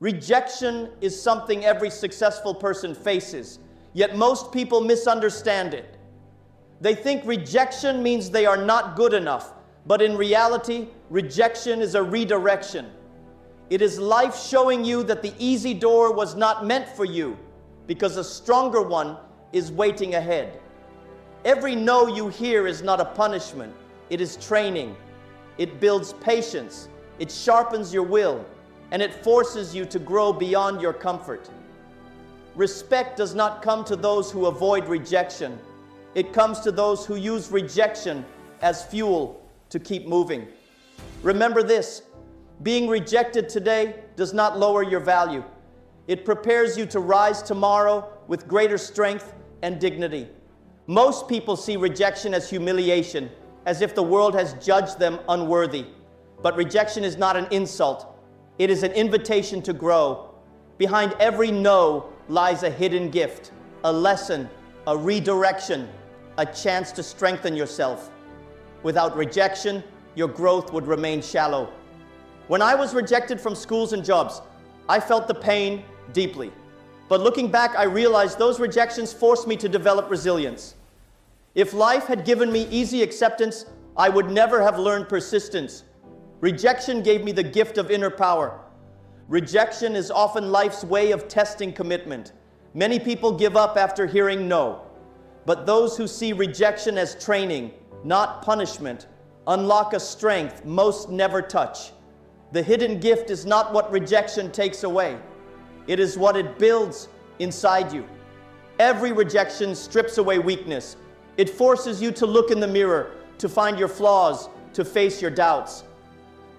Rejection is something every successful person faces, yet most people misunderstand it. They think rejection means they are not good enough, but in reality, rejection is a redirection. It is life showing you that the easy door was not meant for you, because a stronger one is waiting ahead. Every no you hear is not a punishment, it is training. It builds patience, it sharpens your will, and it forces you to grow beyond your comfort. Respect does not come to those who avoid rejection. It comes to those who use rejection as fuel to keep moving. Remember this, being rejected today does not lower your value. It prepares you to rise tomorrow with greater strength and dignity. Most people see rejection as humiliation, as if the world has judged them unworthy. But rejection is not an insult. It is an invitation to grow. Behind every no lies a hidden gift, a lesson, a redirection, a chance to strengthen yourself. Without rejection, your growth would remain shallow. When I was rejected from schools and jobs, I felt the pain deeply. But looking back, I realized those rejections forced me to develop resilience. If life had given me easy acceptance, I would never have learned persistence. Rejection gave me the gift of inner power. Rejection is often life's way of testing commitment. Many people give up after hearing no. But those who see rejection as training, not punishment, unlock a strength most never touch. The hidden gift is not what rejection takes away. It is what it builds inside you. Every rejection strips away weakness. It forces you to look in the mirror, to find your flaws, to face your doubts.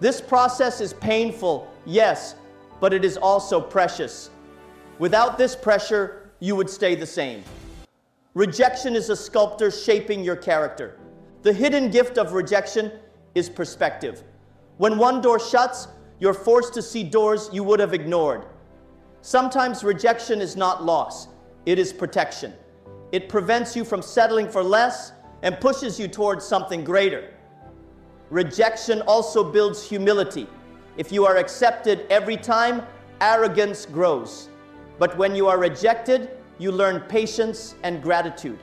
This process is painful, yes, but it is also precious. Without this pressure, you would stay the same. Rejection is a sculptor shaping your character. The hidden gift of rejection is perspective. When one door shuts, you're forced to see doors you would have ignored. Sometimes rejection is not loss, it is protection. It prevents you from settling for less and pushes you towards something greater. Rejection also builds humility. If you are accepted every time, arrogance grows. But when you are rejected, you learn patience and gratitude.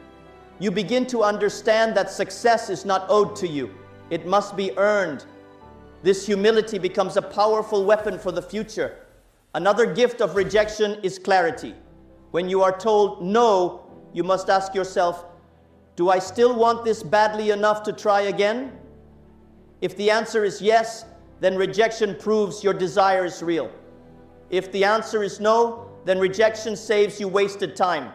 You begin to understand that success is not owed to you. It must be earned. This humility becomes a powerful weapon for the future. Another gift of rejection is clarity. When you are told no, you must ask yourself, do I still want this badly enough to try again? If the answer is yes, then rejection proves your desire is real. If the answer is no, then rejection saves you wasted time.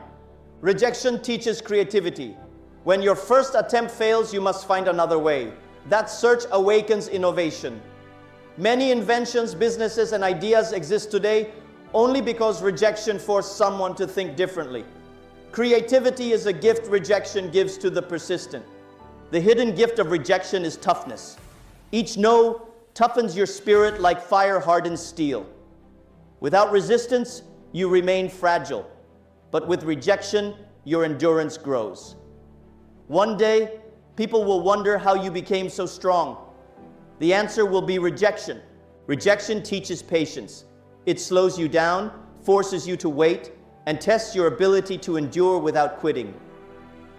Rejection teaches creativity. When your first attempt fails, you must find another way. That search awakens innovation. Many inventions, businesses, and ideas exist today only because rejection forced someone to think differently. Creativity is a gift rejection gives to the persistent. The hidden gift of rejection is toughness. Each no toughens your spirit like fire-hardened steel. Without resistance, you remain fragile. But with rejection, your endurance grows. One day, people will wonder how you became so strong. The answer will be rejection. Rejection teaches patience. It slows you down, forces you to wait, and tests your ability to endure without quitting.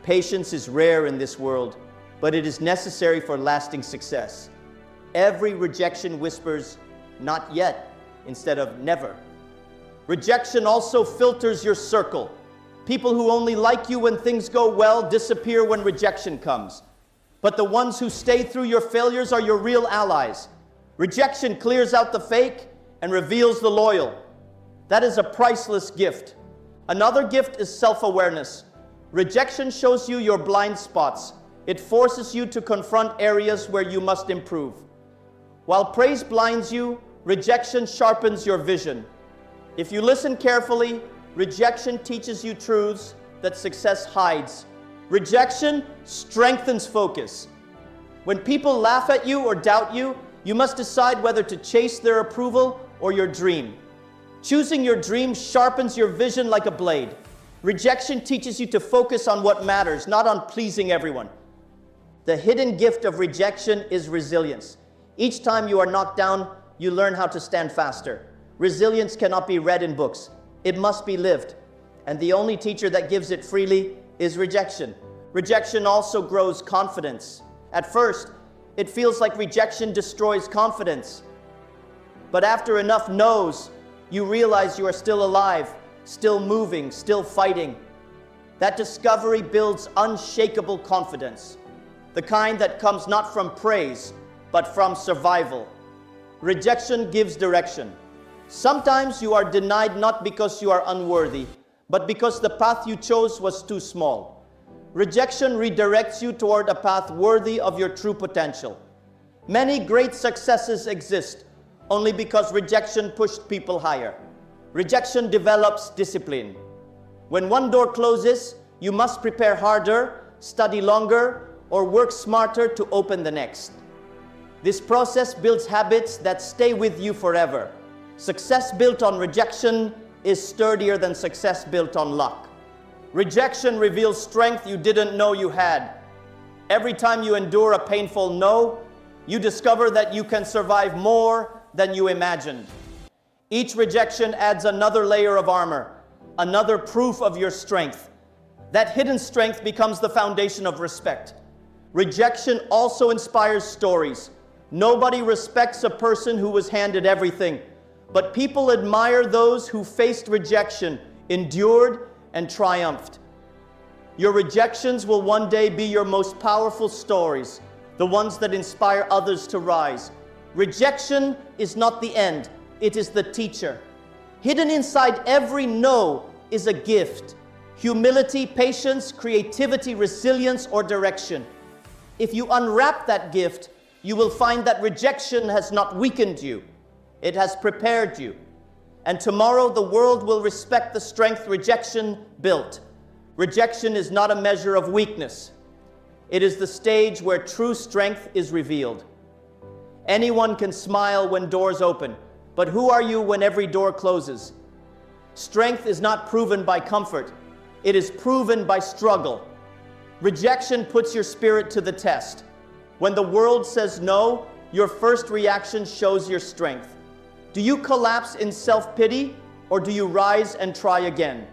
Patience is rare in this world, but it is necessary for lasting success. Every rejection whispers, "Not yet," instead of "never." Rejection also filters your circle. People who only like you when things go well disappear when rejection comes. But the ones who stay through your failures are your real allies. Rejection clears out the fake and reveals the loyal. That is a priceless gift. Another gift is self-awareness. Rejection shows you your blind spots. It forces you to confront areas where you must improve. While praise blinds you, rejection sharpens your vision. If you listen carefully, rejection teaches you truths that success hides. Rejection strengthens focus. When people laugh at you or doubt you, you must decide whether to chase their approval or your dream. Choosing your dream sharpens your vision like a blade. Rejection teaches you to focus on what matters, not on pleasing everyone. The hidden gift of rejection is resilience. Each time you are knocked down, you learn how to stand faster. Resilience cannot be read in books. It must be lived. And the only teacher that gives it freely is rejection. Rejection also grows confidence. At first, it feels like rejection destroys confidence. But after enough no's, you realize you are still alive, still moving, still fighting. That discovery builds unshakable confidence, the kind that comes not from praise, but from survival. Rejection gives direction. Sometimes you are denied not because you are unworthy, but because the path you chose was too small. Rejection redirects you toward a path worthy of your true potential. Many great successes exist only because rejection pushed people higher. Rejection develops discipline. When one door closes, you must prepare harder, study longer, or work smarter to open the next. This process builds habits that stay with you forever. Success built on rejection is sturdier than success built on luck. Rejection reveals strength you didn't know you had. Every time you endure a painful no, you discover that you can survive more than you imagined. Each rejection adds another layer of armor, another proof of your strength. That hidden strength becomes the foundation of respect. Rejection also inspires stories. Nobody respects a person who was handed everything, but people admire those who faced rejection, endured, and triumphed. Your rejections will one day be your most powerful stories, the ones that inspire others to rise. Rejection is not the end, it is the teacher. Hidden inside every no is a gift. Humility, patience, creativity, resilience, or direction. If you unwrap that gift, you will find that rejection has not weakened you. It has prepared you. And tomorrow the world will respect the strength rejection built. Rejection is not a measure of weakness. It is the stage where true strength is revealed. Anyone can smile when doors open, but who are you when every door closes? Strength is not proven by comfort. It is proven by struggle. Rejection puts your spirit to the test. When the world says no, your first reaction shows your strength. Do you collapse in self-pity, or do you rise and try again?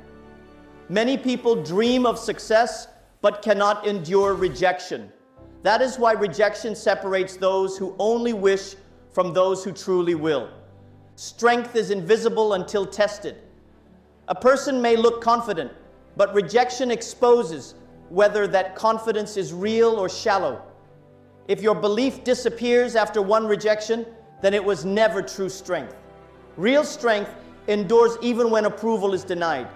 Many people dream of success, but cannot endure rejection. That is why rejection separates those who only wish from those who truly will. Strength is invisible until tested. A person may look confident, but rejection exposes whether that confidence is real or shallow. If your belief disappears after one rejection, then it was never true strength. Real strength endures even when approval is denied.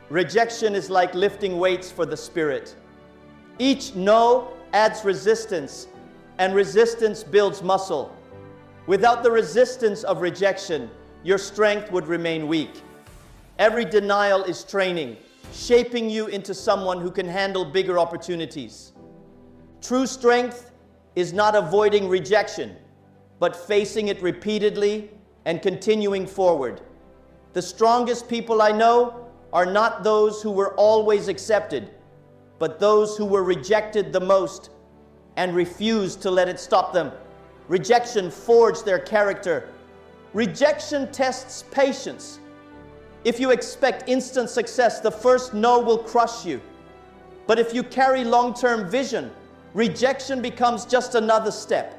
Rejection is like lifting weights for the spirit. Each no adds resistance, and resistance builds muscle. Without the resistance of rejection, your strength would remain weak. Every denial is training, shaping you into someone who can handle bigger opportunities. True strength is not avoiding rejection, but facing it repeatedly and continuing forward. The strongest people I know are not those who were always accepted, but those who were rejected the most and refused to let it stop them. Rejection forged their character. Rejection tests patience. If you expect instant success, the first no will crush you. But if you carry long-term vision, rejection becomes just another step.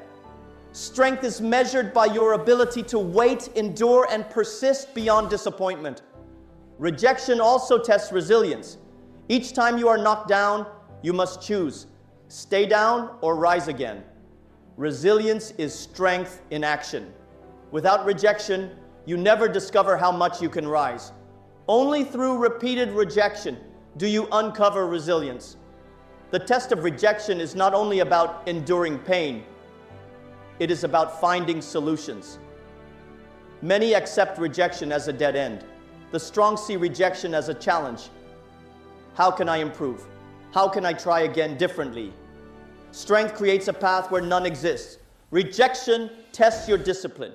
Strength is measured by your ability to wait, endure, and persist beyond disappointment. Rejection also tests resilience. Each time you are knocked down, you must choose: stay down or rise again. Resilience is strength in action. Without rejection, you never discover how much you can rise. Only through repeated rejection do you uncover resilience. The test of rejection is not only about enduring pain, it is about finding solutions. Many accept rejection as a dead end. The strong see rejection as a challenge. How can I improve? How can I try again differently? Strength creates a path where none exists. Rejection tests your discipline.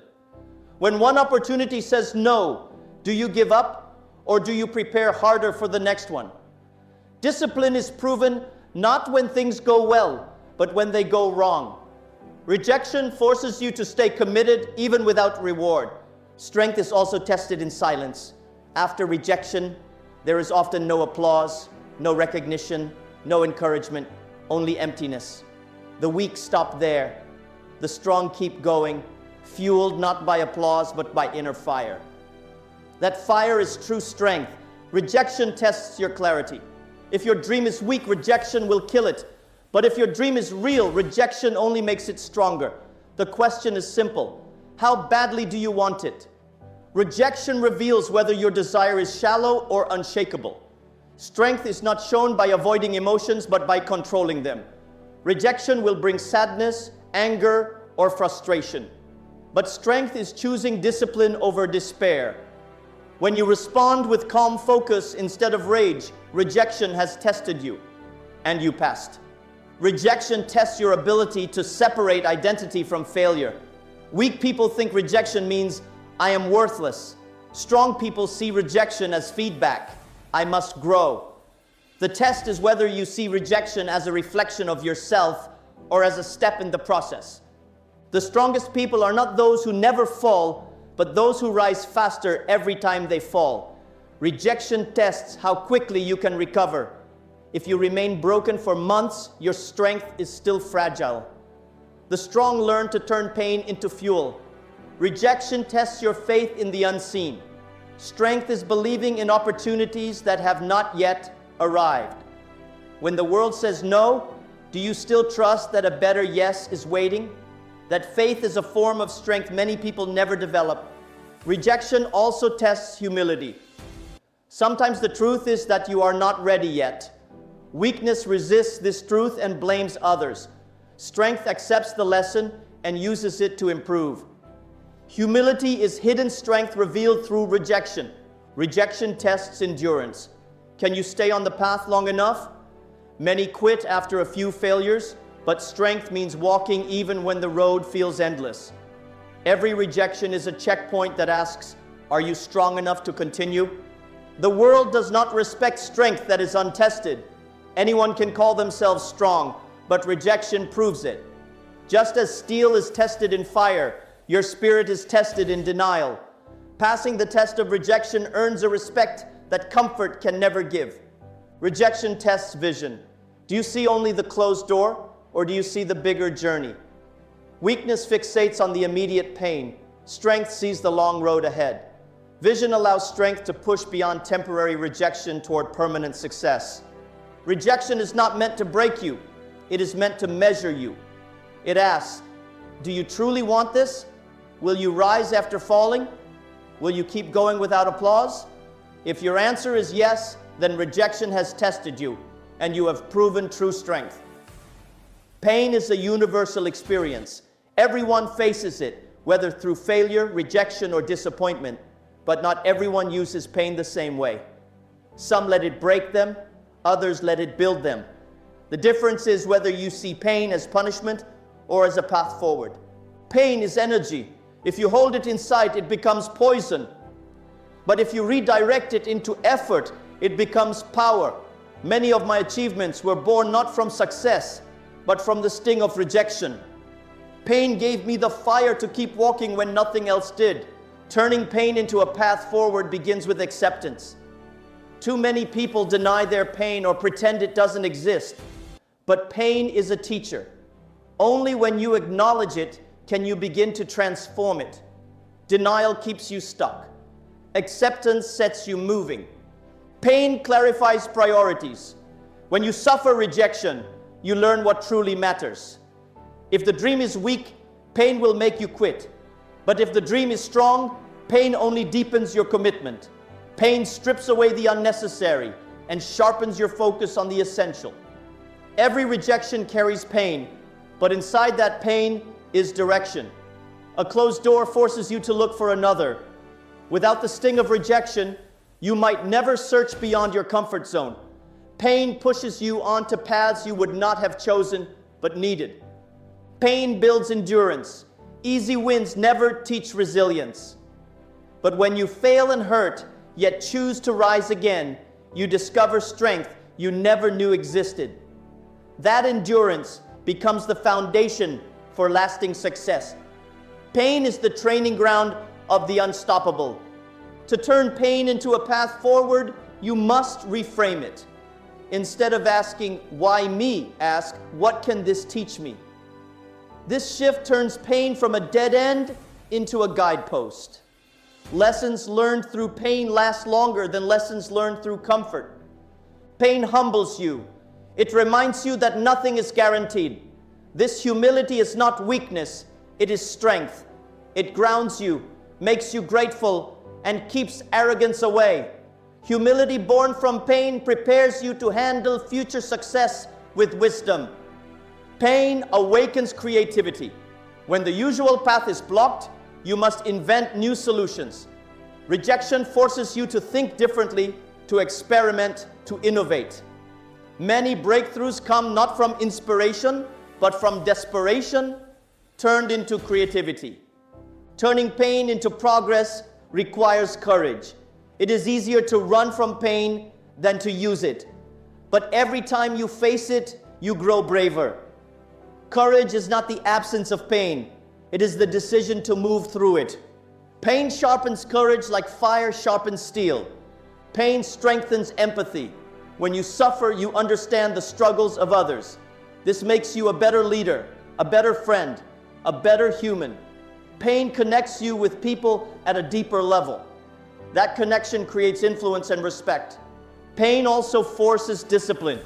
When one opportunity says no, do you give up or do you prepare harder for the next one? Discipline is proven not when things go well, but when they go wrong. Rejection forces you to stay committed even without reward. Strength is also tested in silence. After rejection, there is often no applause, no recognition, no encouragement, only emptiness. The weak stop there. The strong keep going, fueled not by applause, but by inner fire. That fire is true strength. Rejection tests your clarity. If your dream is weak, rejection will kill it. But if your dream is real, rejection only makes it stronger. The question is simple. How badly do you want it? Rejection reveals whether your desire is shallow or unshakable. Strength is not shown by avoiding emotions, but by controlling them. Rejection will bring sadness, anger, or frustration. But strength is choosing discipline over despair. When you respond with calm focus instead of rage, rejection has tested you, and you passed. Rejection tests your ability to separate identity from failure. Weak people think rejection means, I am worthless. Strong people see rejection as feedback. I must grow. The test is whether you see rejection as a reflection of yourself or as a step in the process. The strongest people are not those who never fall, but those who rise faster every time they fall. Rejection tests how quickly you can recover. If you remain broken for months, your strength is still fragile. The strong learn to turn pain into fuel. Rejection tests your faith in the unseen. Strength is believing in opportunities that have not yet arrived. When the world says no, do you still trust that a better yes is waiting? That faith is a form of strength many people never develop. Rejection also tests humility. Sometimes the truth is that you are not ready yet. Weakness resists this truth and blames others. Strength accepts the lesson and uses it to improve. Humility is hidden strength revealed through rejection. Rejection tests endurance. Can you stay on the path long enough? Many quit after a few failures, but strength means walking even when the road feels endless. Every rejection is a checkpoint that asks, are you strong enough to continue? The world does not respect strength that is untested. Anyone can call themselves strong, but rejection proves it. Just as steel is tested in fire, your spirit is tested in denial. Passing the test of rejection earns a respect that comfort can never give. Rejection tests vision. Do you see only the closed door, or do you see the bigger journey? Weakness fixates on the immediate pain. Strength sees the long road ahead. Vision allows strength to push beyond temporary rejection toward permanent success. Rejection is not meant to break you. It is meant to measure you. It asks, do you truly want this? Will you rise after falling? Will you keep going without applause? If your answer is yes, then rejection has tested you, and you have proven true strength. Pain is a universal experience. Everyone faces it, whether through failure, rejection, or disappointment, but not everyone uses pain the same way. Some let it break them, others let it build them. The difference is whether you see pain as punishment or as a path forward. Pain is energy. If you hold it inside, it becomes poison. But if you redirect it into effort, it becomes power. Many of my achievements were born not from success, but from the sting of rejection. Pain gave me the fire to keep walking when nothing else did. Turning pain into a path forward begins with acceptance. Too many people deny their pain or pretend it doesn't exist. But pain is a teacher. Only when you acknowledge it can you begin to transform it. Denial keeps you stuck. Acceptance sets you moving. Pain clarifies priorities. When you suffer rejection, you learn what truly matters. If the dream is weak, pain will make you quit. But if the dream is strong, pain only deepens your commitment. Pain strips away the unnecessary and sharpens your focus on the essential. Every rejection carries pain, but inside that pain is direction. A closed door forces you to look for another. Without the sting of rejection, you might never search beyond your comfort zone. Pain pushes you onto paths you would not have chosen, but needed. Pain builds endurance. Easy wins never teach resilience. But when you fail and hurt, yet choose to rise again, you discover strength you never knew existed. That endurance becomes the foundation for lasting success. Pain is the training ground of the unstoppable. To turn pain into a path forward, you must reframe it. Instead of asking, why me? Ask, what can this teach me? This shift turns pain from a dead end into a guidepost. Lessons learned through pain last longer than lessons learned through comfort. Pain humbles you. It reminds you that nothing is guaranteed. This humility is not weakness, it is strength. It grounds you, makes you grateful, and keeps arrogance away. Humility born from pain prepares you to handle future success with wisdom. Pain awakens creativity. When the usual path is blocked, you must invent new solutions. Rejection forces you to think differently, to experiment, to innovate. Many breakthroughs come not from inspiration, but from desperation turned into creativity. Turning pain into progress requires courage. It is easier to run from pain than to use it. But every time you face it, you grow braver. Courage is not the absence of pain. It is the decision to move through it. Pain sharpens courage like fire sharpens steel. Pain strengthens empathy. When you suffer, you understand the struggles of others. This makes you a better leader, a better friend, a better human. Pain connects you with people at a deeper level. That connection creates influence and respect. Pain also forces discipline.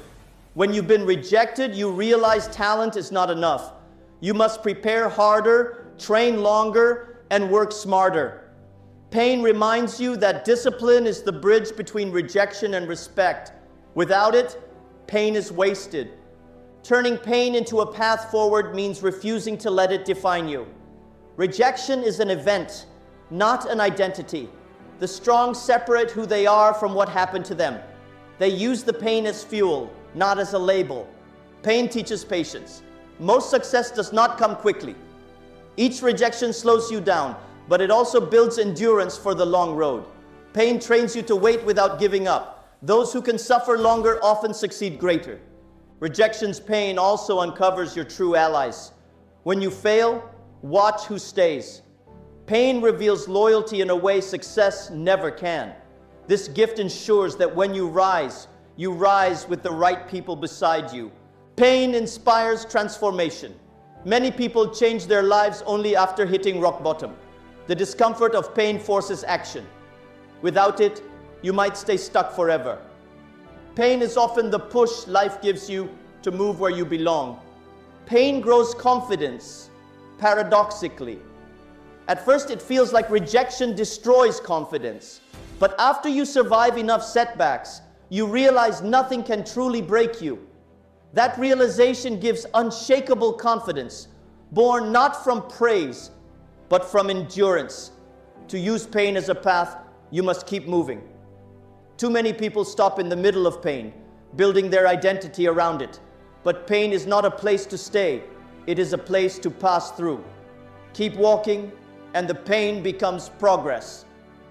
When you've been rejected, you realize talent is not enough. You must prepare harder, train longer, and work smarter. Pain reminds you that discipline is the bridge between rejection and respect. Without it, pain is wasted. Turning pain into a path forward means refusing to let it define you. Rejection is an event, not an identity. The strong separate who they are from what happened to them. They use the pain as fuel, not as a label. Pain teaches patience. Most success does not come quickly. Each rejection slows you down, but it also builds endurance for the long road. Pain trains you to wait without giving up. Those who can suffer longer often succeed greater. Rejection's pain also uncovers your true allies. When you fail, watch who stays. Pain reveals loyalty in a way success never can. This gift ensures that when you rise with the right people beside you. Pain inspires transformation. Many people change their lives only after hitting rock bottom. The discomfort of pain forces action. Without it, you might stay stuck forever. Pain is often the push life gives you to move where you belong. Pain grows confidence, paradoxically. At first, it feels like rejection destroys confidence. But after you survive enough setbacks, you realize nothing can truly break you. That realization gives unshakable confidence, born not from praise, but from endurance. To use pain as a path, you must keep moving. Too many people stop in the middle of pain, building their identity around it. But pain is not a place to stay. It is a place to pass through. Keep walking, and the pain becomes progress.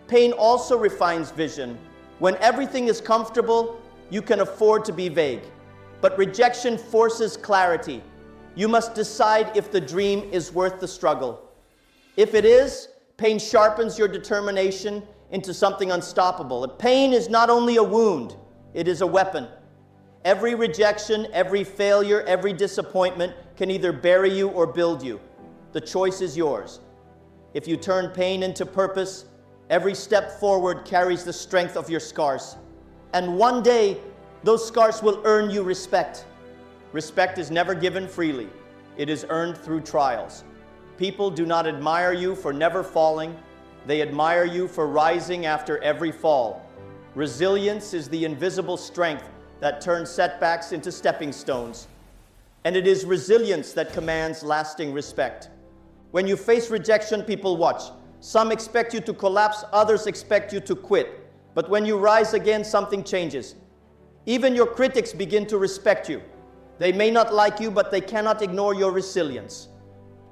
Pain also refines vision. When everything is comfortable, you can afford to be vague. But rejection forces clarity. You must decide if the dream is worth the struggle. If it is, pain sharpens your determination into something unstoppable. Pain is not only a wound, it is a weapon. Every rejection, every failure, every disappointment can either bury you or build you. The choice is yours. If you turn pain into purpose, every step forward carries the strength of your scars. And one day, those scars will earn you respect. Respect is never given freely. It is earned through trials. People do not admire you for never falling. They admire you for rising after every fall. Resilience is the invisible strength that turns setbacks into stepping stones. And it is resilience that commands lasting respect. When you face rejection, people watch. Some expect you to collapse, others expect you to quit. But when you rise again, something changes. Even your critics begin to respect you. They may not like you, but they cannot ignore your resilience.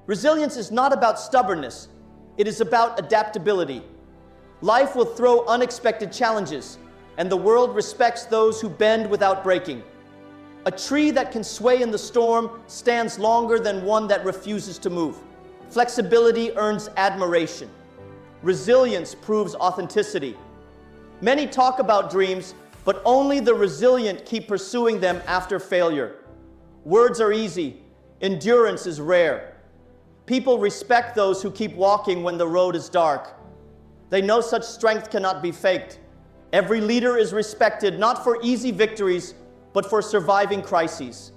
Resilience is not about stubbornness. It is about adaptability. Life will throw unexpected challenges, and the world respects those who bend without breaking. A tree that can sway in the storm stands longer than one that refuses to move. Flexibility earns admiration. Resilience proves authenticity. Many talk about dreams, but only the resilient keep pursuing them after failure. Words are easy. Endurance is rare. People respect those who keep walking when the road is dark. They know such strength cannot be faked. Every leader is respected not for easy victories, but for surviving crises.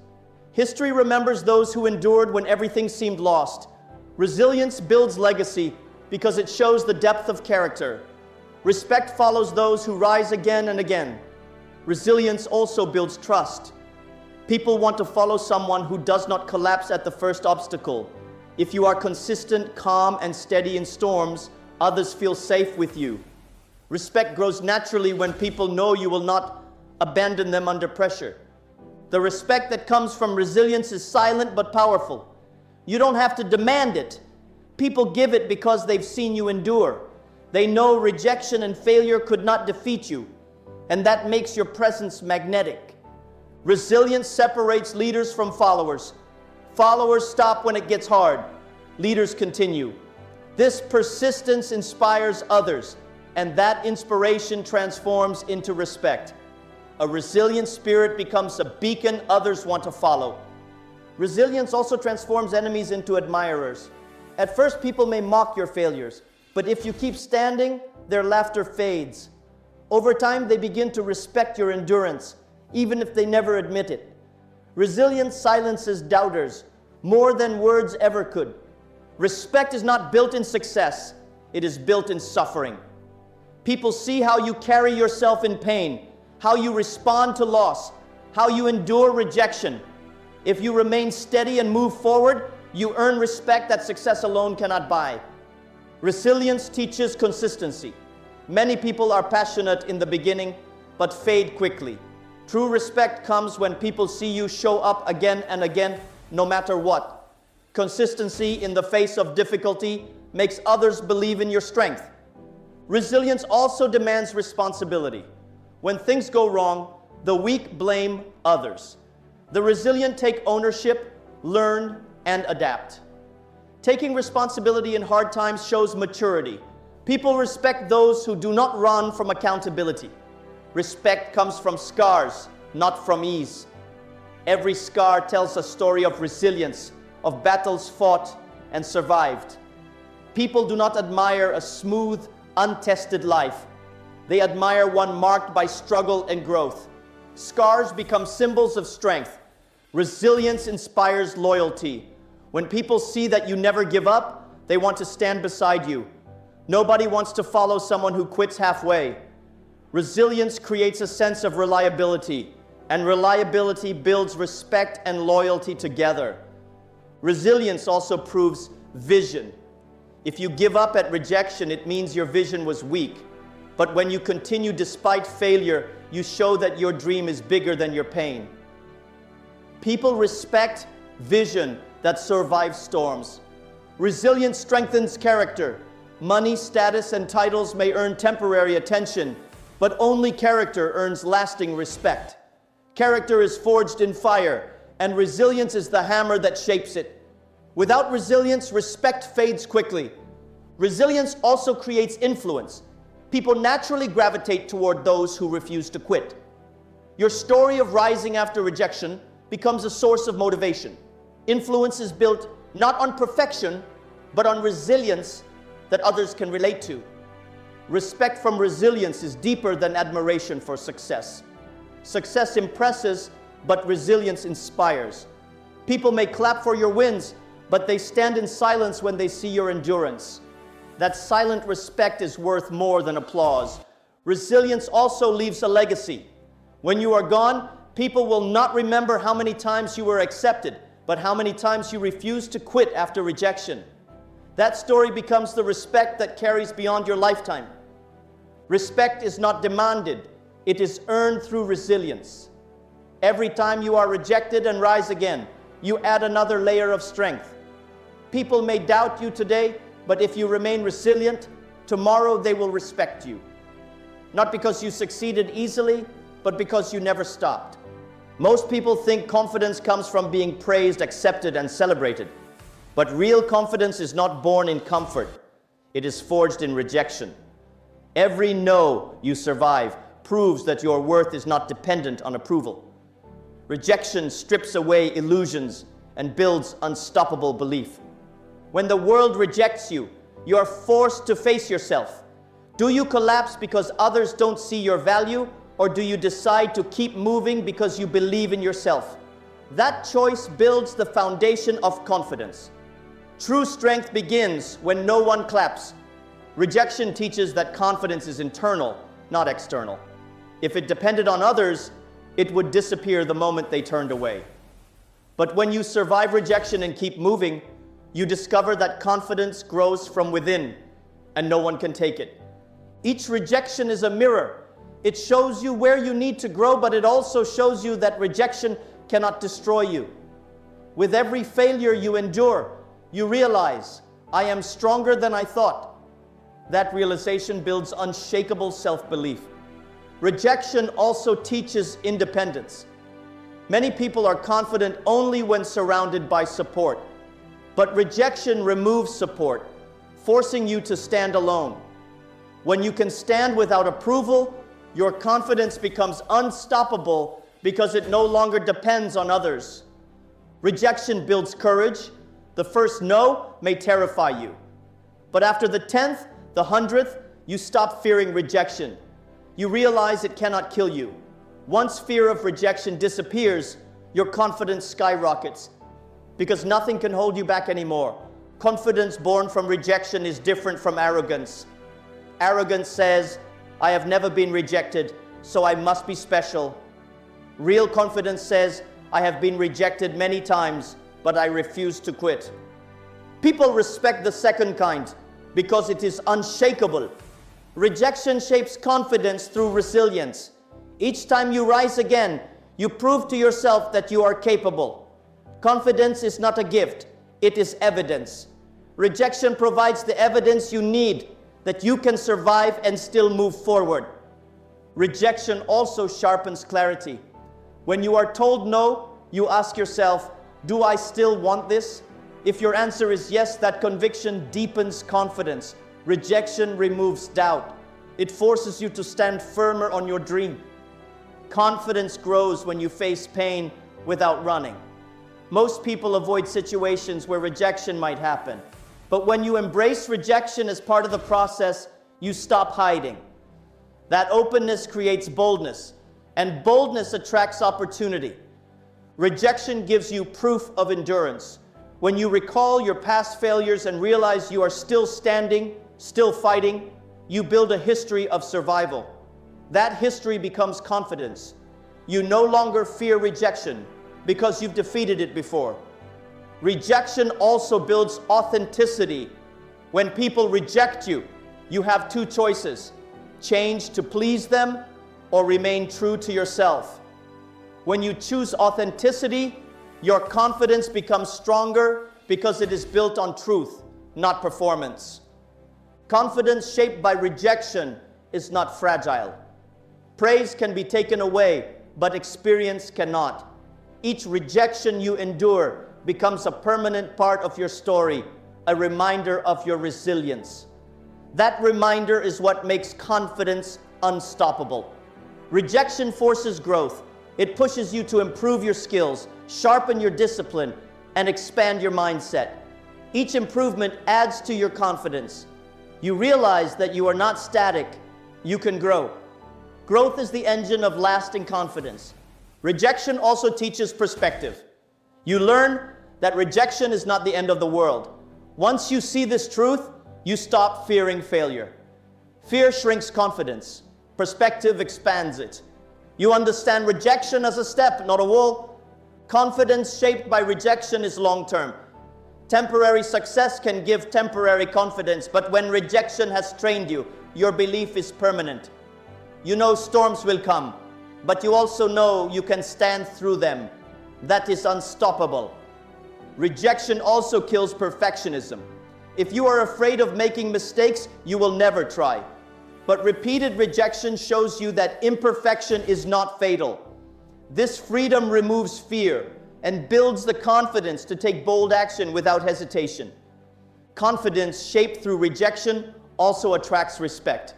History remembers those who endured when everything seemed lost. Resilience builds legacy because it shows the depth of character. Respect follows those who rise again and again. Resilience also builds trust. People want to follow someone who does not collapse at the first obstacle. If you are consistent, calm, and steady in storms, others feel safe with you. Respect grows naturally when people know you will not abandon them under pressure. The respect that comes from resilience is silent but powerful. You don't have to demand it. People give it because they've seen you endure. They know rejection and failure could not defeat you, and that makes your presence magnetic. Resilience separates leaders from followers. Followers stop when it gets hard. Leaders continue. This persistence inspires others, and that inspiration transforms into respect. A resilient spirit becomes a beacon others want to follow. Resilience also transforms enemies into admirers. At first, people may mock your failures, but if you keep standing, their laughter fades. Over time, they begin to respect your endurance, even if they never admit it. Resilience silences doubters more than words ever could. Respect is not built in success, it is built in suffering. People see how you carry yourself in pain, how you respond to loss, how you endure rejection. If you remain steady and move forward, you earn respect that success alone cannot buy. Resilience teaches consistency. Many people are passionate in the beginning, but fade quickly. True respect comes when people see you show up again and again, no matter what. Consistency in the face of difficulty makes others believe in your strength. Resilience also demands responsibility. When things go wrong, the weak blame others. The resilient take ownership, learn, and adapt. Taking responsibility in hard times shows maturity. People respect those who do not run from accountability. Respect comes from scars, not from ease. Every scar tells a story of resilience, of battles fought and survived. People do not admire a smooth, untested life. They admire one marked by struggle and growth. Scars become symbols of strength. Resilience inspires loyalty. When people see that you never give up, they want to stand beside you. Nobody wants to follow someone who quits halfway. Resilience creates a sense of reliability, and reliability builds respect and loyalty together. Resilience also proves vision. If you give up at rejection, it means your vision was weak. But when you continue despite failure, you show that your dream is bigger than your pain. People respect vision that survives storms. Resilience strengthens character. Money, status, and titles may earn temporary attention, but only character earns lasting respect. Character is forged in fire, and resilience is the hammer that shapes it. Without resilience, respect fades quickly. Resilience also creates influence. People naturally gravitate toward those who refuse to quit. Your story of rising after rejection becomes a source of motivation. Influence is built not on perfection, but on resilience that others can relate to. Respect from resilience is deeper than admiration for success. Success impresses, but resilience inspires. People may clap for your wins, but they stand in silence when they see your endurance. That silent respect is worth more than applause. Resilience also leaves a legacy. When you are gone, people will not remember how many times you were accepted, but how many times you refused to quit after rejection. That story becomes the respect that carries beyond your lifetime. Respect is not demanded, it is earned through resilience. Every time you are rejected and rise again, you add another layer of strength. People may doubt you today, but if you remain resilient, tomorrow they will respect you. Not because you succeeded easily, but because you never stopped. Most people think confidence comes from being praised, accepted, and celebrated. But real confidence is not born in comfort. It is forged in rejection. Every no you survive proves that your worth is not dependent on approval. Rejection strips away illusions and builds unstoppable belief. When the world rejects you, you are forced to face yourself. Do you collapse because others don't see your value, or do you decide to keep moving because you believe in yourself? That choice builds the foundation of confidence. True strength begins when no one claps. Rejection teaches that confidence is internal, not external. If it depended on others, it would disappear the moment they turned away. But when you survive rejection and keep moving, you discover that confidence grows from within, and no one can take it. Each rejection is a mirror. It shows you where you need to grow, but it also shows you that rejection cannot destroy you. With every failure you endure, you realize, I am stronger than I thought. That realization builds unshakable self-belief. Rejection also teaches independence. Many people are confident only when surrounded by support. But rejection removes support, forcing you to stand alone. When you can stand without approval, your confidence becomes unstoppable because it no longer depends on others. Rejection builds courage. The first no may terrify you. But after the 10th, the 100th, you stop fearing rejection. You realize it cannot kill you. Once fear of rejection disappears, your confidence skyrockets because nothing can hold you back anymore. Confidence born from rejection is different from arrogance. Arrogance says, I have never been rejected, so I must be special. Real confidence says, I have been rejected many times, but I refuse to quit. People respect the second kind because it is unshakable. Rejection shapes confidence through resilience. Each time you rise again, you prove to yourself that you are capable. Confidence is not a gift, it is evidence. Rejection provides the evidence you need that you can survive and still move forward. Rejection also sharpens clarity. When you are told no, you ask yourself, do I still want this? If your answer is yes, that conviction deepens confidence. Rejection removes doubt. It forces you to stand firmer on your dream. Confidence grows when you face pain without running. Most people avoid situations where rejection might happen. But when you embrace rejection as part of the process, you stop hiding. That openness creates boldness, and boldness attracts opportunity. Rejection gives you proof of endurance. When you recall your past failures and realize you are still standing, still fighting, you build a history of survival. That history becomes confidence. You no longer fear rejection because you've defeated it before. Rejection also builds authenticity. When people reject you, you have two choices: change to please them or remain true to yourself. When you choose authenticity, your confidence becomes stronger because it is built on truth, not performance. Confidence shaped by rejection is not fragile. Praise can be taken away, but experience cannot. Each rejection you endure becomes a permanent part of your story, a reminder of your resilience. That reminder is what makes confidence unstoppable. Rejection forces growth. It pushes you to improve your skills, sharpen your discipline, and expand your mindset. Each improvement adds to your confidence. You realize that you are not static, you can grow. Growth is the engine of lasting confidence. Rejection also teaches perspective. You learn that rejection is not the end of the world. Once you see this truth, you stop fearing failure. Fear shrinks confidence. Perspective expands it. You understand rejection as a step, not a wall. Confidence shaped by rejection is long-term. Temporary success can give temporary confidence, but when rejection has trained you, your belief is permanent. You know storms will come, but you also know you can stand through them. That is unstoppable. Rejection also kills perfectionism. If you are afraid of making mistakes, you will never try. But repeated rejection shows you that imperfection is not fatal. This freedom removes fear and builds the confidence to take bold action without hesitation. Confidence shaped through rejection also attracts respect.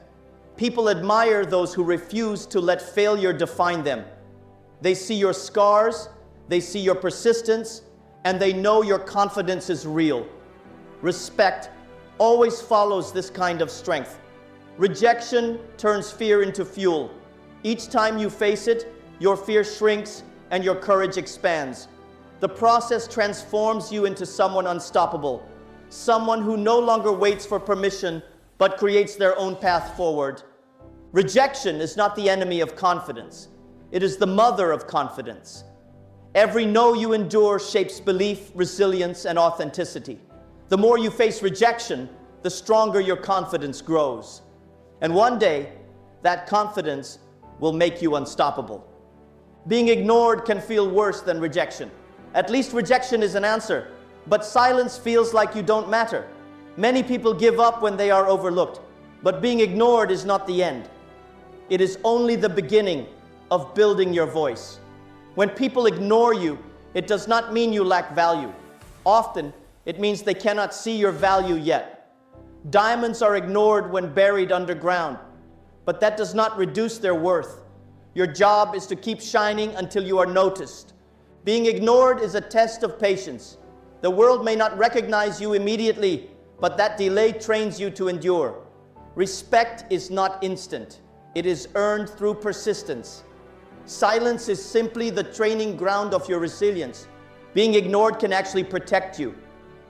People admire those who refuse to let failure define them. They see your scars, they see your persistence, and they know your confidence is real. Respect always follows this kind of strength. Rejection turns fear into fuel. Each time you face it, your fear shrinks and your courage expands. The process transforms you into someone unstoppable, someone who no longer waits for permission but creates their own path forward. Rejection is not the enemy of confidence. It is the mother of confidence. Every no you endure shapes belief, resilience, and authenticity. The more you face rejection, the stronger your confidence grows. And one day, that confidence will make you unstoppable. Being ignored can feel worse than rejection. At least rejection is an answer, but silence feels like you don't matter. Many people give up when they are overlooked, but being ignored is not the end. It is only the beginning of building your voice. When people ignore you, it does not mean you lack value. Often, it means they cannot see your value yet. Diamonds are ignored when buried underground, but that does not reduce their worth. Your job is to keep shining until you are noticed. Being ignored is a test of patience. The world may not recognize you immediately, but that delay trains you to endure. Respect is not instant. It is earned through persistence. Silence is simply the training ground of your resilience. Being ignored can actually protect you.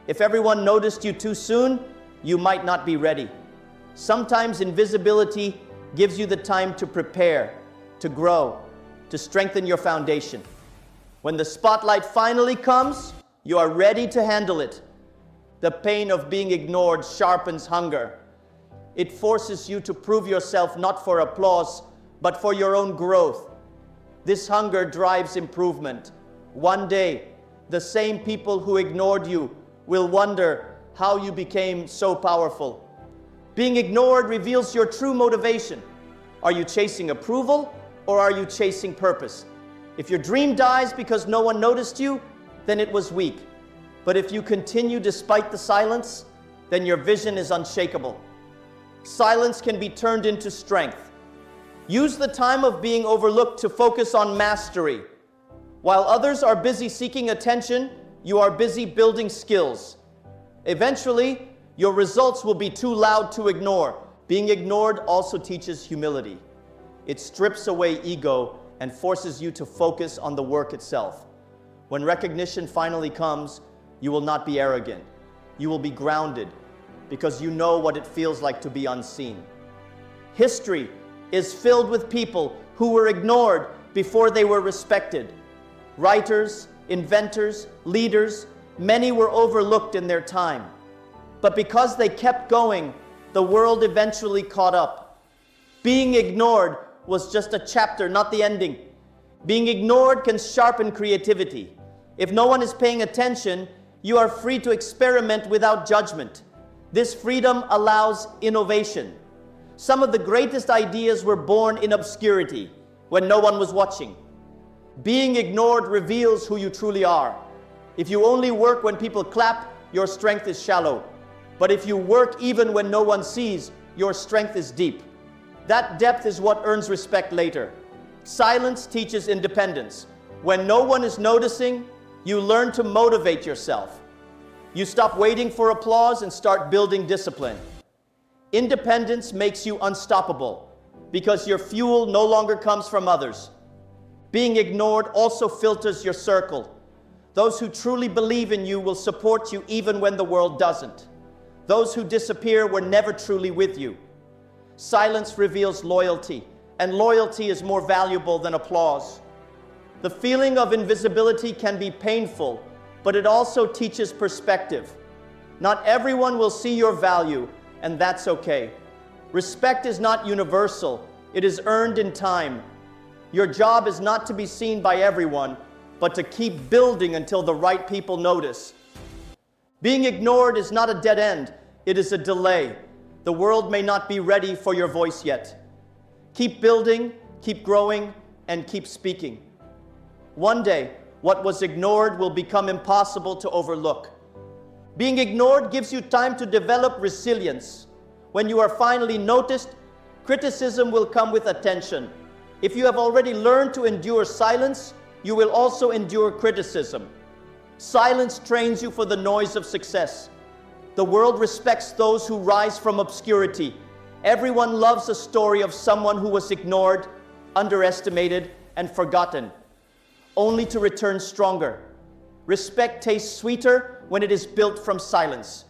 If everyone noticed you too soon, you might not be ready. Sometimes invisibility gives you the time to prepare, to grow, to strengthen your foundation. When the spotlight finally comes, you are ready to handle it. The pain of being ignored sharpens hunger. It forces you to prove yourself not for applause, but for your own growth. This hunger drives improvement. One day, the same people who ignored you will wonder how you became so powerful. Being ignored reveals your true motivation. Are you chasing approval or are you chasing purpose? If your dream dies because no one noticed you, then it was weak. But if you continue despite the silence, then your vision is unshakable. Silence can be turned into strength. Use the time of being overlooked to focus on mastery. While others are busy seeking attention, you are busy building skills. Eventually, your results will be too loud to ignore. Being ignored also teaches humility. It strips away ego and forces you to focus on the work itself. When recognition finally comes, you will not be arrogant. You will be grounded because you know what it feels like to be unseen. History is filled with people who were ignored before they were respected. Writers, inventors, leaders, many were overlooked in their time. But because they kept going, the world eventually caught up. Being ignored was just a chapter, not the ending. Being ignored can sharpen creativity. If no one is paying attention, you are free to experiment without judgment. This freedom allows innovation. Some of the greatest ideas were born in obscurity, when no one was watching. Being ignored reveals who you truly are. If you only work when people clap, your strength is shallow. But if you work even when no one sees, your strength is deep. That depth is what earns respect later. Silence teaches independence. When no one is noticing, you learn to motivate yourself. You stop waiting for applause and start building discipline. Independence makes you unstoppable because your fuel no longer comes from others. Being ignored also filters your circle. Those who truly believe in you will support you even when the world doesn't. Those who disappear were never truly with you. Silence reveals loyalty, and loyalty is more valuable than applause. The feeling of invisibility can be painful, but it also teaches perspective. Not everyone will see your value, and that's okay. Respect is not universal. It is earned in time. Your job is not to be seen by everyone, but to keep building until the right people notice. Being ignored is not a dead end. It is a delay. The world may not be ready for your voice yet. Keep building, keep growing, and keep speaking. One day, what was ignored will become impossible to overlook. Being ignored gives you time to develop resilience. When you are finally noticed, criticism will come with attention. If you have already learned to endure silence, you will also endure criticism. Silence trains you for the noise of success. The world respects those who rise from obscurity. Everyone loves a story of someone who was ignored, underestimated, and forgotten, only to return stronger. Respect tastes sweeter when it is built from silence.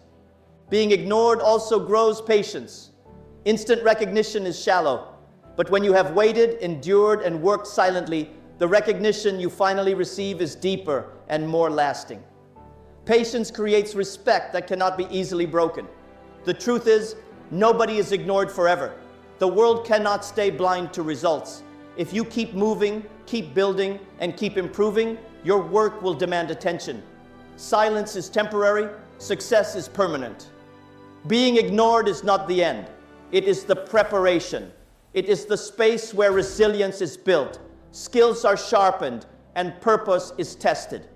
Being ignored also grows patience. Instant recognition is shallow, but when you have waited, endured, and worked silently, the recognition you finally receive is deeper and more lasting. Patience creates respect that cannot be easily broken. The truth is, nobody is ignored forever. The world cannot stay blind to results. If you keep moving, keep building, and keep improving, your work will demand attention. Silence is temporary, success is permanent. Being ignored is not the end. It is the preparation. It is the space where resilience is built, skills are sharpened, and purpose is tested.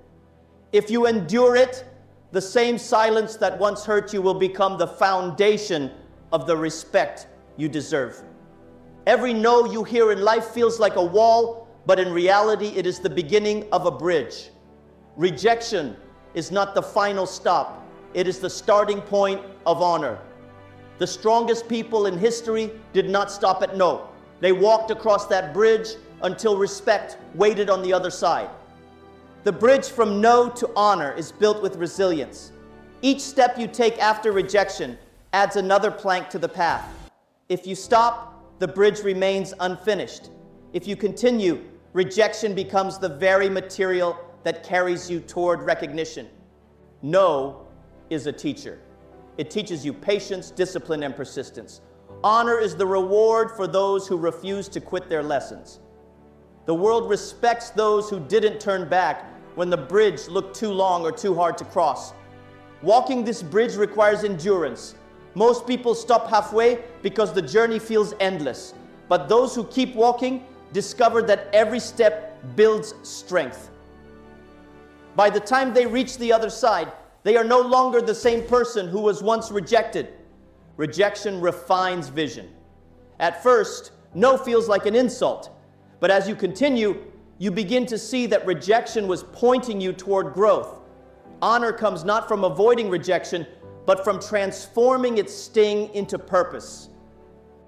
If you endure it, the same silence that once hurt you will become the foundation of the respect you deserve. Every no you hear in life feels like a wall, but in reality it is the beginning of a bridge. Rejection is not the final stop. It is the starting point of honor. The strongest people in history did not stop at no. They walked across that bridge until respect waited on the other side. The bridge from no to honor is built with resilience. Each step you take after rejection adds another plank to the path. If you stop, the bridge remains unfinished. If you continue, rejection becomes the very material that carries you toward recognition. No is a teacher. It teaches you patience, discipline, and persistence. Honor is the reward for those who refuse to quit their lessons. The world respects those who didn't turn back when the bridge looked too long or too hard to cross. Walking this bridge requires endurance. Most people stop halfway because the journey feels endless. But those who keep walking discover that every step builds strength. By the time they reach the other side, they are no longer the same person who was once rejected. Rejection refines vision. At first, no feels like an insult. But as you continue, you begin to see that rejection was pointing you toward growth. Honor comes not from avoiding rejection, but from transforming its sting into purpose.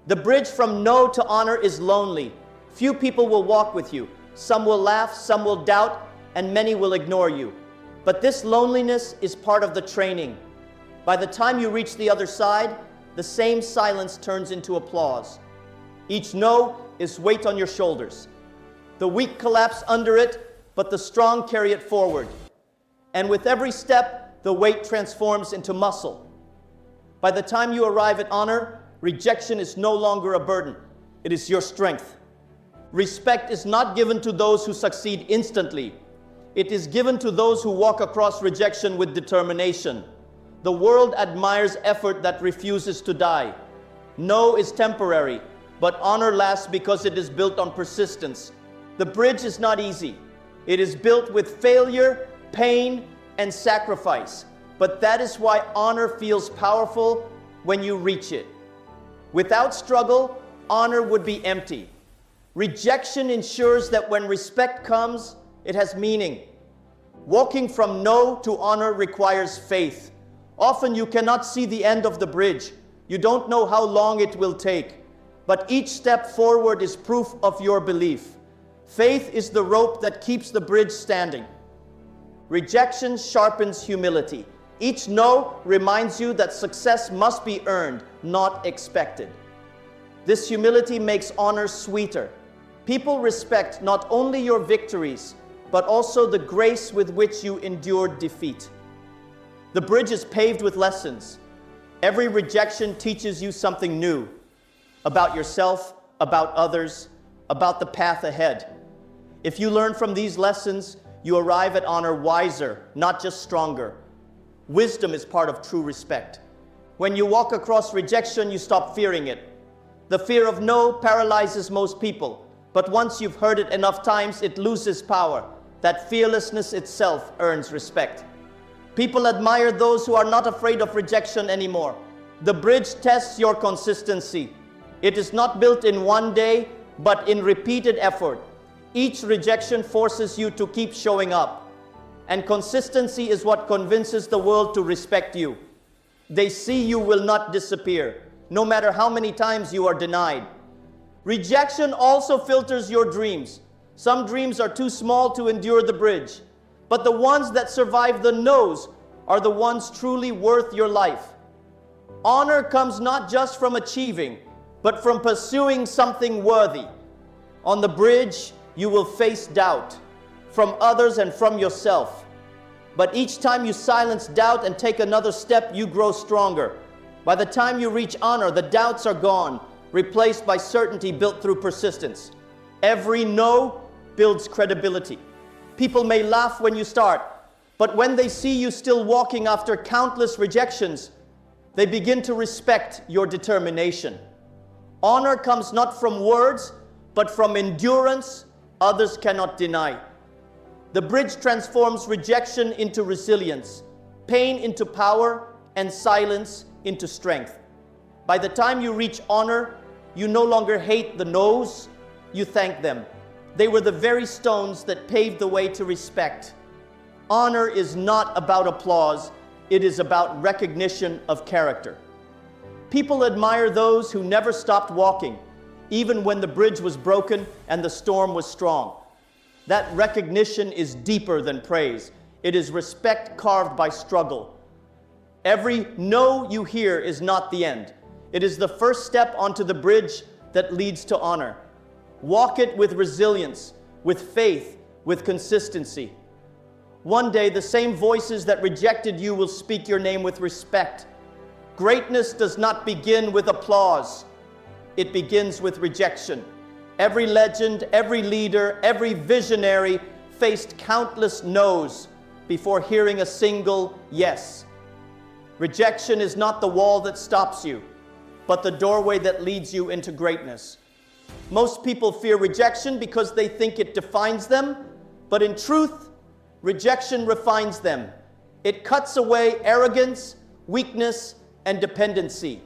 The bridge from no to honor is lonely. Few people will walk with you. Some will laugh, some will doubt, and many will ignore you. But this loneliness is part of the training. By the time you reach the other side, the same silence turns into applause. Each no is weight on your shoulders. The weak collapse under it, but the strong carry it forward. And with every step, the weight transforms into muscle. By the time you arrive at honor, rejection is no longer a burden. It is your strength. Respect is not given to those who succeed instantly. It is given to those who walk across rejection with determination. The world admires effort that refuses to die. No is temporary, but honor lasts because it is built on persistence. The bridge is not easy. It is built with failure, pain, and sacrifice. But that is why honor feels powerful when you reach it. Without struggle, honor would be empty. Rejection ensures that when respect comes, it has meaning. Walking from no to honor requires faith. Often you cannot see the end of the bridge. You don't know how long it will take. But each step forward is proof of your belief. Faith is the rope that keeps the bridge standing. Rejection sharpens humility. Each no reminds you that success must be earned, not expected. This humility makes honor sweeter. People respect not only your victories, but also the grace with which you endured defeat. The bridge is paved with lessons. Every rejection teaches you something new about yourself, about others, about the path ahead. If you learn from these lessons, you arrive at honor wiser, not just stronger. Wisdom is part of true respect. When you walk across rejection, you stop fearing it. The fear of no paralyzes most people, but once you've heard it enough times, it loses power. That fearlessness itself earns respect. People admire those who are not afraid of rejection anymore. The bridge tests your consistency. It is not built in one day, but in repeated effort. Each rejection forces you to keep showing up. And consistency is what convinces the world to respect you. They see you will not disappear, no matter how many times you are denied. Rejection also filters your dreams. Some dreams are too small to endure the bridge, but the ones that survive the no's are the ones truly worth your life. Honor comes not just from achieving, but from pursuing something worthy. On the bridge, you will face doubt from others and from yourself. But each time you silence doubt and take another step, you grow stronger. By the time you reach honor, the doubts are gone, replaced by certainty built through persistence. Every no builds credibility. People may laugh when you start, but when they see you still walking after countless rejections, they begin to respect your determination. Honor comes not from words, but from endurance others cannot deny. The bridge transforms rejection into resilience, pain into power, and silence into strength. By the time you reach honor, you no longer hate the no's, you thank them. They were the very stones that paved the way to respect. Honor is not about applause, it is about recognition of character. People admire those who never stopped walking, even when the bridge was broken and the storm was strong. That recognition is deeper than praise. It is respect carved by struggle. Every no you hear is not the end. It is the first step onto the bridge that leads to honor. Walk it with resilience, with faith, with consistency. One day, the same voices that rejected you will speak your name with respect. Greatness does not begin with applause. It begins with rejection. Every legend, every leader, every visionary faced countless no's before hearing a single yes. Rejection is not the wall that stops you, but the doorway that leads you into greatness. Most people fear rejection because they think it defines them, but in truth, rejection refines them. It cuts away arrogance, weakness, and dependency.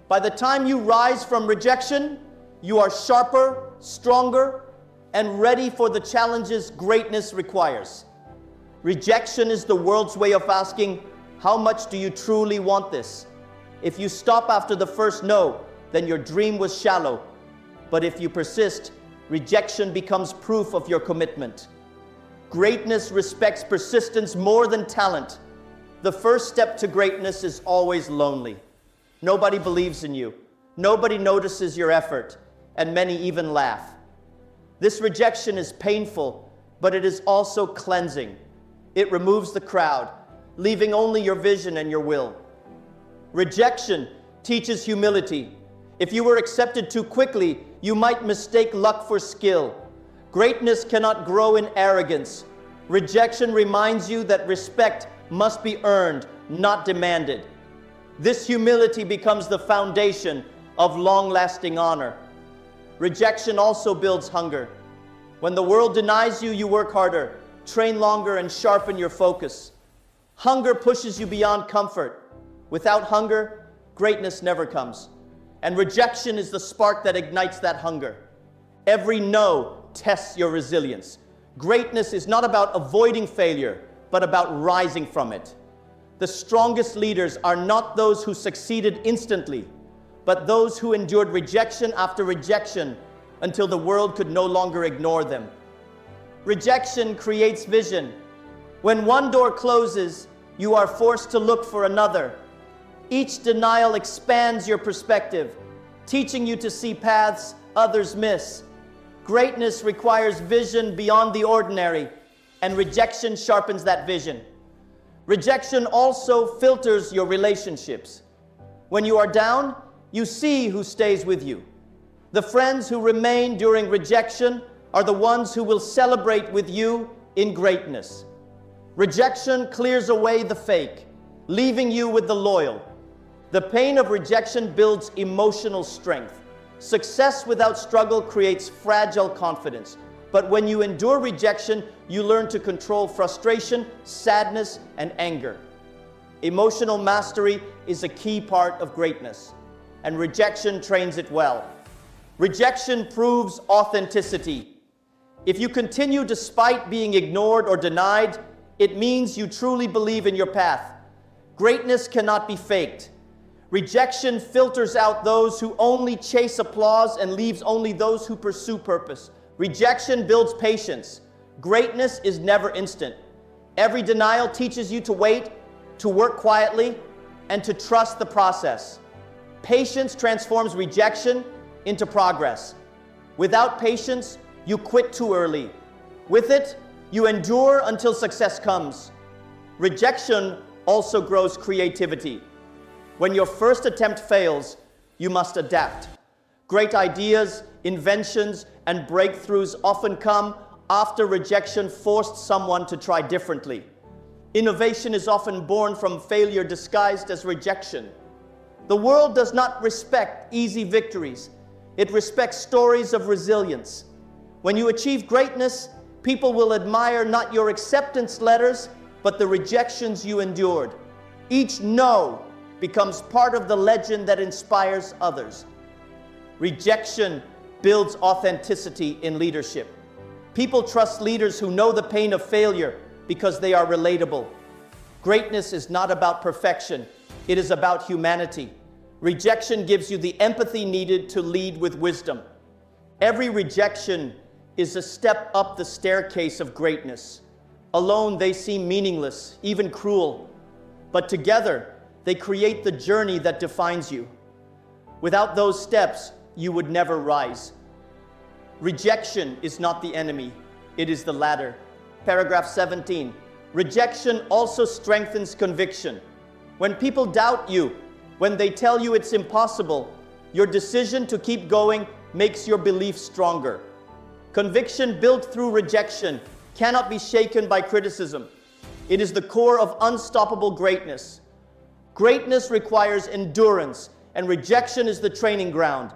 By the time you rise from rejection, you are sharper, stronger, and ready for the challenges greatness requires. Rejection is the world's way of asking, how much do you truly want this? If you stop after the first no, then your dream was shallow. But if you persist, rejection becomes proof of your commitment. Greatness respects persistence more than talent. The first step to greatness is always lonely. Nobody believes in you. Nobody notices your effort, and many even laugh. This rejection is painful, but it is also cleansing. It removes the crowd, leaving only your vision and your will. Rejection teaches humility. If you were accepted too quickly, you might mistake luck for skill. Greatness cannot grow in arrogance. Rejection reminds you that respect must be earned, not demanded. This humility becomes the foundation of long-lasting honor. Rejection also builds hunger. When the world denies you, you work harder, train longer, and sharpen your focus. Hunger pushes you beyond comfort. Without hunger, greatness never comes. And rejection is the spark that ignites that hunger. Every no tests your resilience. Greatness is not about avoiding failure, but about rising from it. The strongest leaders are not those who succeeded instantly, but those who endured rejection after rejection until the world could no longer ignore them. Rejection creates vision. When one door closes, you are forced to look for another. Each denial expands your perspective, teaching you to see paths others miss. Greatness requires vision beyond the ordinary, and rejection sharpens that vision. Rejection also filters your relationships. When you are down, you see who stays with you. The friends who remain during rejection are the ones who will celebrate with you in greatness. Rejection clears away the fake, leaving you with the loyal. The pain of rejection builds emotional strength. Success without struggle creates fragile confidence. But when you endure rejection, you learn to control frustration, sadness, and anger. Emotional mastery is a key part of greatness, and rejection trains it well. Rejection proves authenticity. If you continue despite being ignored or denied, it means you truly believe in your path. Greatness cannot be faked. Rejection filters out those who only chase applause and leaves only those who pursue purpose. Rejection builds patience. Greatness is never instant. Every denial teaches you to wait, to work quietly, and to trust the process. Patience transforms rejection into progress. Without patience, you quit too early. With it, you endure until success comes. Rejection also grows creativity. When your first attempt fails, you must adapt. Great ideas, inventions, and breakthroughs often come after rejection forced someone to try differently. Innovation is often born from failure disguised as rejection. The world does not respect easy victories. It respects stories of resilience. When you achieve greatness, people will admire not your acceptance letters, but the rejections you endured. Each no becomes part of the legend that inspires others. Rejection builds authenticity in leadership. People trust leaders who know the pain of failure because they are relatable. Greatness is not about perfection. It is about humanity. Rejection gives you the empathy needed to lead with wisdom. Every rejection is a step up the staircase of greatness. Alone, they seem meaningless, even cruel. But together, they create the journey that defines you. Without those steps, you would never rise. Rejection is not the enemy, it is the ladder. Paragraph 17. Rejection also strengthens conviction. When people doubt you, when they tell you it's impossible, your decision to keep going makes your belief stronger. Conviction built through rejection cannot be shaken by criticism. It is the core of unstoppable greatness. Greatness requires endurance, and rejection is the training ground.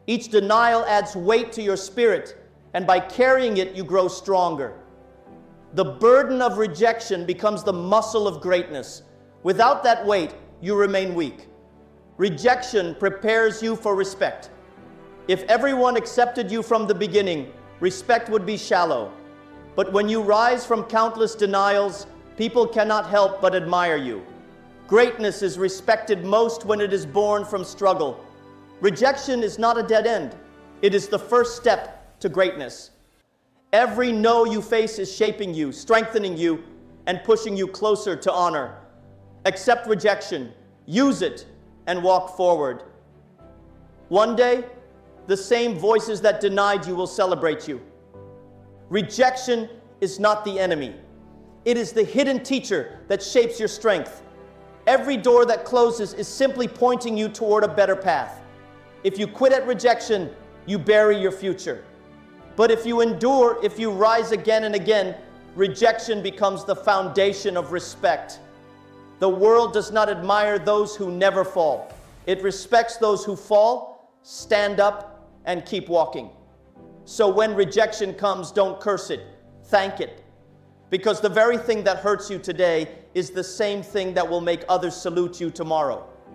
Each denial adds weight to your spirit, and by carrying it, you grow stronger. The burden of rejection becomes the muscle of greatness. Without that weight, you remain weak. Rejection prepares you for respect. If everyone accepted you from the beginning, respect would be shallow. But when you rise from countless denials, people cannot help but admire you. Greatness is respected most when it is born from struggle. Rejection is not a dead end. It is the first step to greatness. Every no you face is shaping you, strengthening you, and pushing you closer to honor. Accept rejection, use it, and walk forward. One day, the same voices that denied you will celebrate you. Rejection is not the enemy. It is the hidden teacher that shapes your strength. Every door that closes is simply pointing you toward a better path. If you quit at rejection, you bury your future. But if you endure, if you rise again and again, rejection becomes the foundation of respect. The world does not admire those who never fall. It respects those who fall, stand up, and keep walking. So when rejection comes, don't curse it, thank it. Because the very thing that hurts you today is the same thing that will make others salute you tomorrow.